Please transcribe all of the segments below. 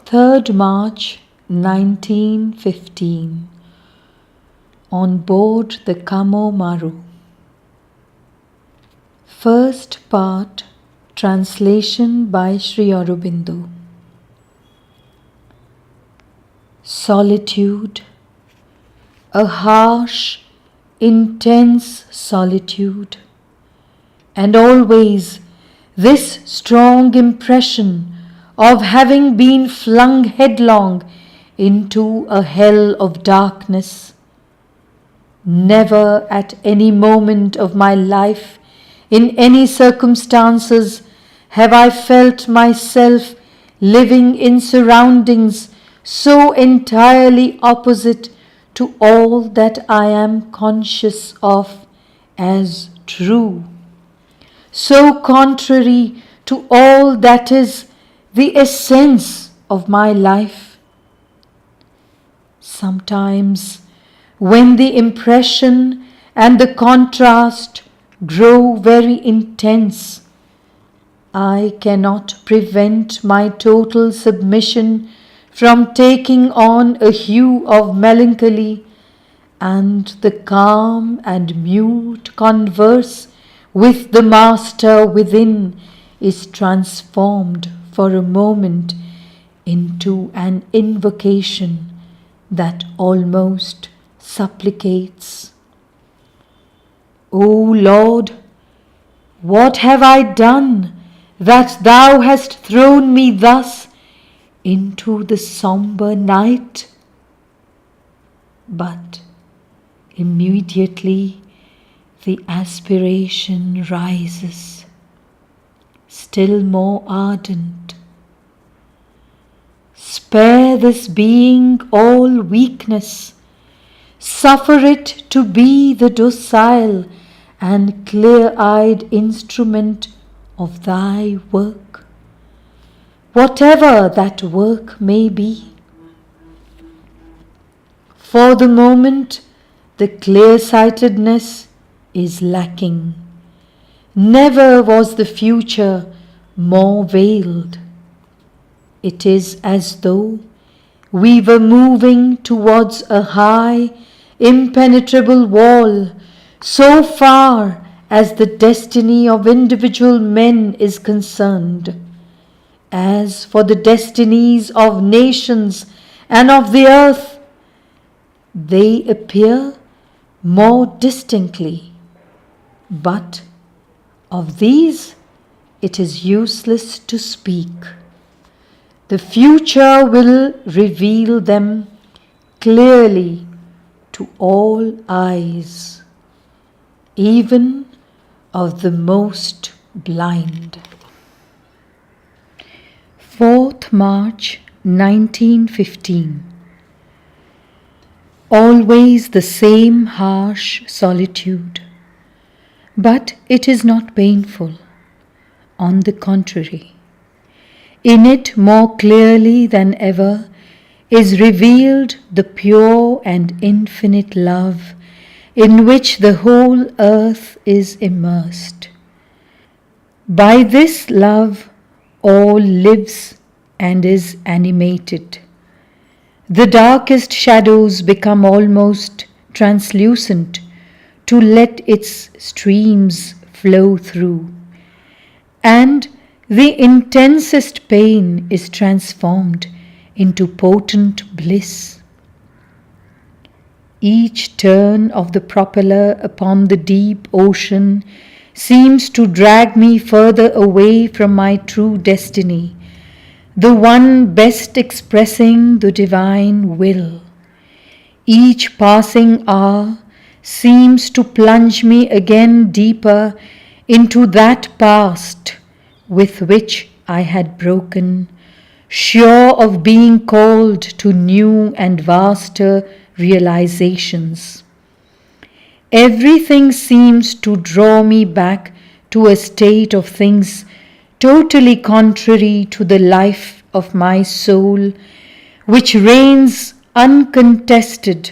3rd March 1915. On board the Kamo Maru. First part, translation by Sri Aurobindo. Solitude, a harsh, intense solitude, and always this strong impression of having been flung headlong into a hell of darkness. Never at any moment of my life, in any circumstances, have I felt myself living in surroundings so entirely opposite to all that I am conscious of as true, so contrary to all that is the essence of my life. Sometimes, when the impression and the contrast grow very intense, I cannot prevent my total submission from taking on a hue of melancholy, and the calm and mute converse with the Master within is transformed for a moment into an invocation that almost supplicates. O Lord, what have I done that Thou hast thrown me thus into the sombre night? But immediately the aspiration rises, still more ardent. Spare this being all weakness, suffer it to be the docile and clear-eyed instrument of Thy work, whatever that work may be. For the moment, the clear-sightedness is lacking. Never was the future more veiled. It is as though we were moving towards a high, impenetrable wall, so far as the destiny of individual men is concerned. As for the destinies of nations and of the earth, they appear more distinctly. But of these it is useless to speak. The future will reveal them clearly to all eyes, even of the most blind. 4th March 1915. Always the same harsh solitude, but it is not painful. On the contrary, in it more clearly than ever is revealed the pure and infinite love in which the whole earth is immersed. By this love all lives and is animated. The darkest shadows become almost translucent to let its streams flow through, and the intensest pain is transformed into potent bliss. Each turn of the propeller upon the deep ocean seems to drag me further away from my true destiny, the one best expressing the divine will. Each passing hour seems to plunge me again deeper into that past with which I had broken, sure of being called to new and vaster realizations. Everything seems to draw me back to a state of things totally contrary to the life of my soul, which reigns uncontested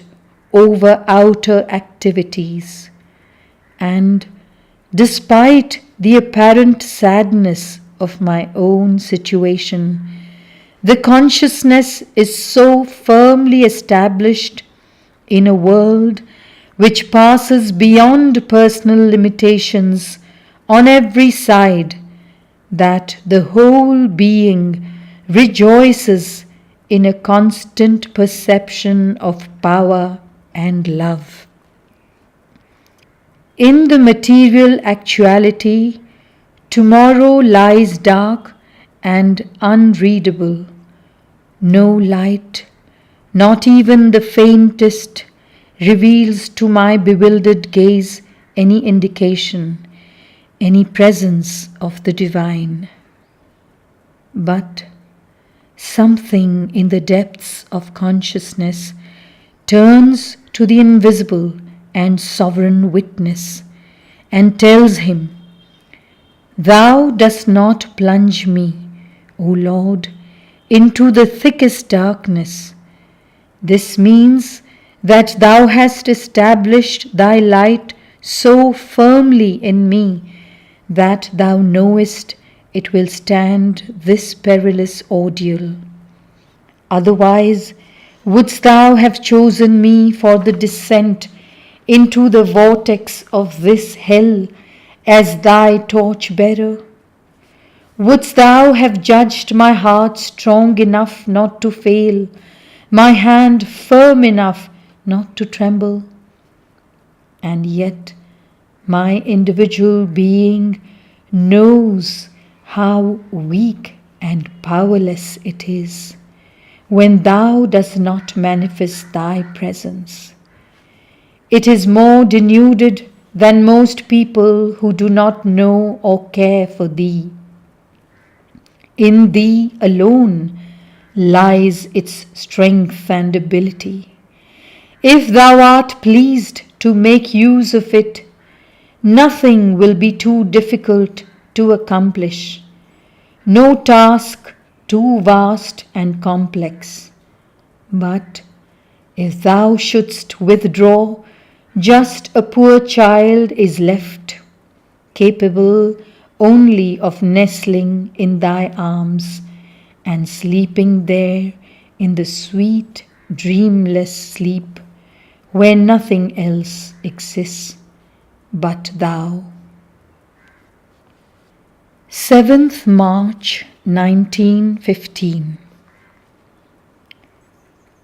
over outer activities. And despite the apparent sadness of my own situation, The consciousness is so firmly established in a world which passes beyond personal limitations on every side that the whole being rejoices in a constant perception of power and love. In the material actuality, tomorrow lies dark and unreadable. No light, not even the faintest, reveals to my bewildered gaze any indication, any presence of the divine. But something in the depths of consciousness turns to the invisible and sovereign witness and tells him, "Thou dost not plunge me, O Lord, into the thickest darkness. This means that thou hast established thy light so firmly in me that thou knowest it will stand this perilous ordeal. Otherwise, wouldst thou have chosen me for the descent into the vortex of this hell as thy torch-bearer? Wouldst thou have judged my heart strong enough not to fail, my hand firm enough not to tremble? And yet my individual being knows how weak and powerless it is when thou dost not manifest thy presence. It is more denuded than most people who do not know or care for thee. In thee alone lies its strength and ability. If thou art pleased to make use of it, nothing will be too difficult to accomplish, no task too vast and complex. But if thou shouldst withdraw, just a poor child is left, capable only of nestling in thy arms and sleeping there in the sweet, dreamless sleep where nothing else exists but thou. 7th March 1915.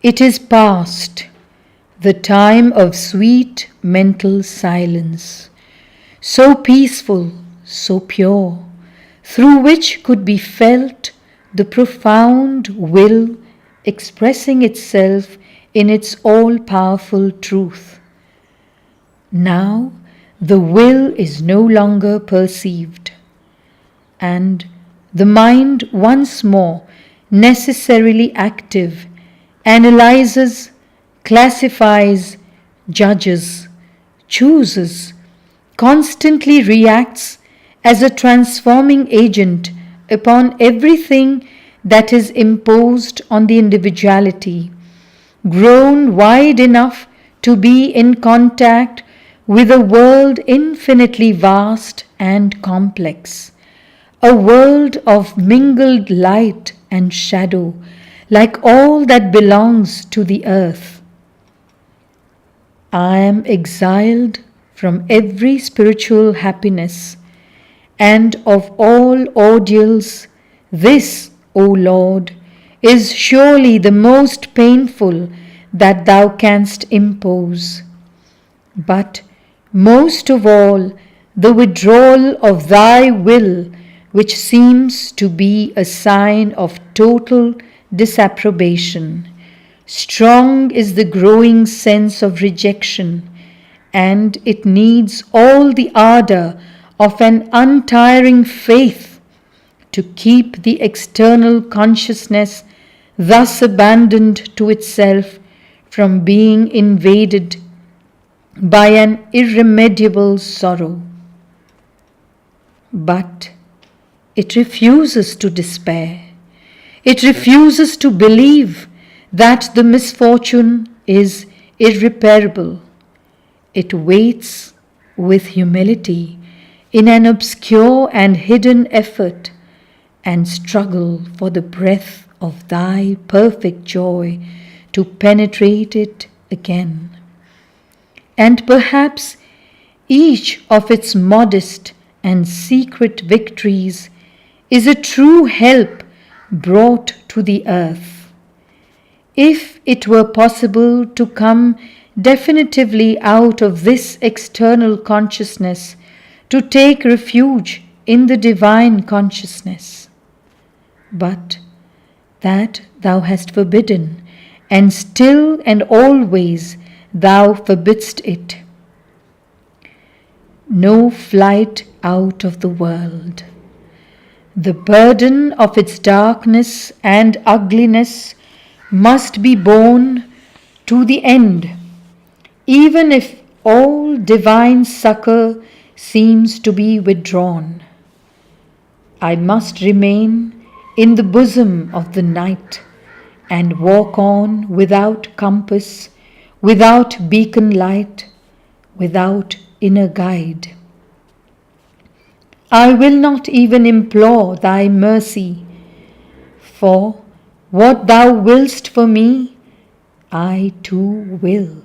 It is past, the time of sweet mental silence, so peaceful, so pure, through which could be felt the profound will expressing itself in its all-powerful truth. Now the will is no longer perceived, and the mind once more necessarily active analyzes, classifies, judges, chooses, constantly reacts as a transforming agent upon everything that is imposed on the individuality, grown wide enough to be in contact with a world infinitely vast and complex, a world of mingled light and shadow, like all that belongs to the earth. I am exiled from every spiritual happiness, and of all ordeals, this, O Lord, is surely the most painful that thou canst impose. But most of all, the withdrawal of thy will, which seems to be a sign of total disapprobation. Strong is the growing sense of rejection, and it needs all the ardor of an untiring faith to keep the external consciousness thus abandoned to itself from being invaded by an irremediable sorrow. But it refuses to despair. It refuses to believe that the misfortune is irreparable. It waits with humility in an obscure and hidden effort and struggle for the breath of thy perfect joy to penetrate it again. And perhaps each of its modest and secret victories is a true help brought to the earth. If it were possible to come definitively out of this external consciousness, to take refuge in the divine consciousness. But that thou hast forbidden, and still and always thou forbidst it. No flight out of the world. The burden of its darkness and ugliness must be borne to the end, even if all divine succor seems to be withdrawn. I must remain in the bosom of the night and walk on without compass, without beacon light, without inner guide. I will not even implore thy mercy, for what thou willst for me, I too will.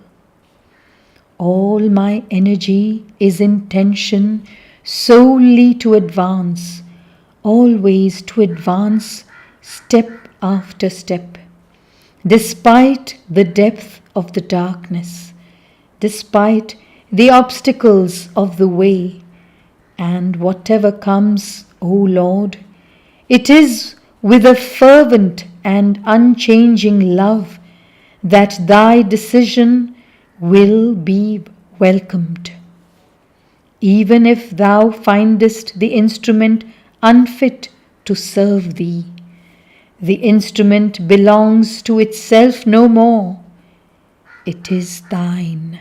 All my energy is intention solely to advance, always to advance step after step, despite the depth of the darkness, despite the obstacles of the way, and whatever comes, O Lord, it is with a fervent and unchanging love that thy decision will be welcomed. Even if thou findest the instrument unfit to serve thee, the instrument belongs to itself no more. It is thine.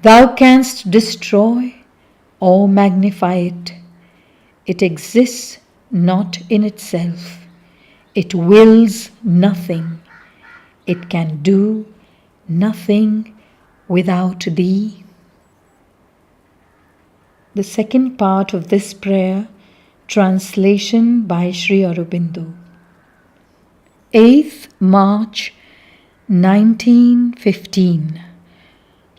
Thou canst destroy or magnify it. It exists not in itself. It wills nothing. It can do nothing without thee. The second part of this prayer, translation by Sri Aurobindo. 8th March 1915.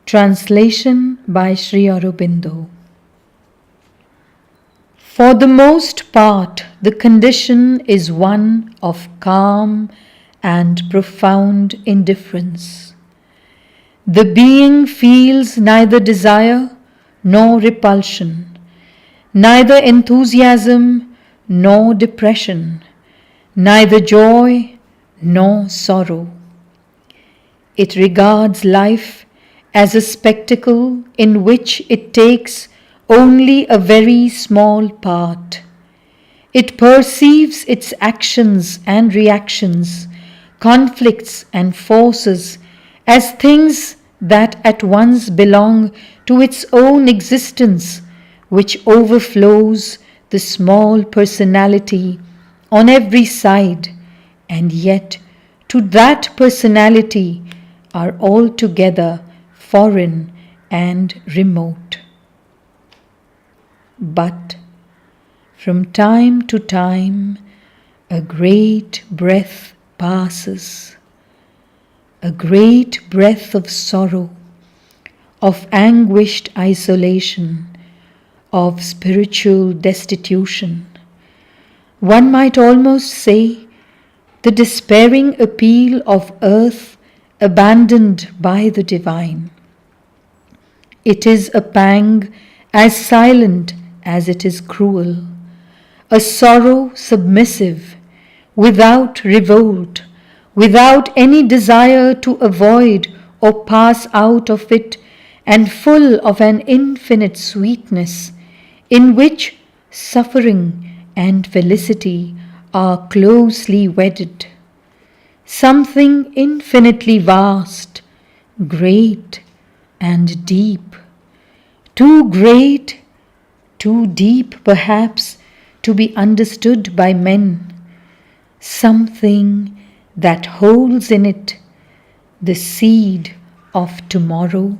Translation by Sri Aurobindo. For the most part, the condition is one of calm and profound indifference. The being feels neither desire nor repulsion, neither enthusiasm nor depression, neither joy nor sorrow. It regards life as a spectacle in which it takes only a very small part. It perceives its actions and reactions, conflicts and forces as things that at once belong to its own existence, which overflows the small personality on every side, and yet to that personality are altogether foreign and remote. But from time to time a great breath passes, a great breath of sorrow, of anguished isolation, of spiritual destitution. One might almost say the despairing appeal of earth abandoned by the divine. It is a pang as silent as it is cruel, a sorrow submissive, without revolt, without any desire to avoid or pass out of it, and full of an infinite sweetness, in which suffering and felicity are closely wedded. Something infinitely vast, great and deep, too great, too deep perhaps to be understood by men, something that holds in it the seed of tomorrow.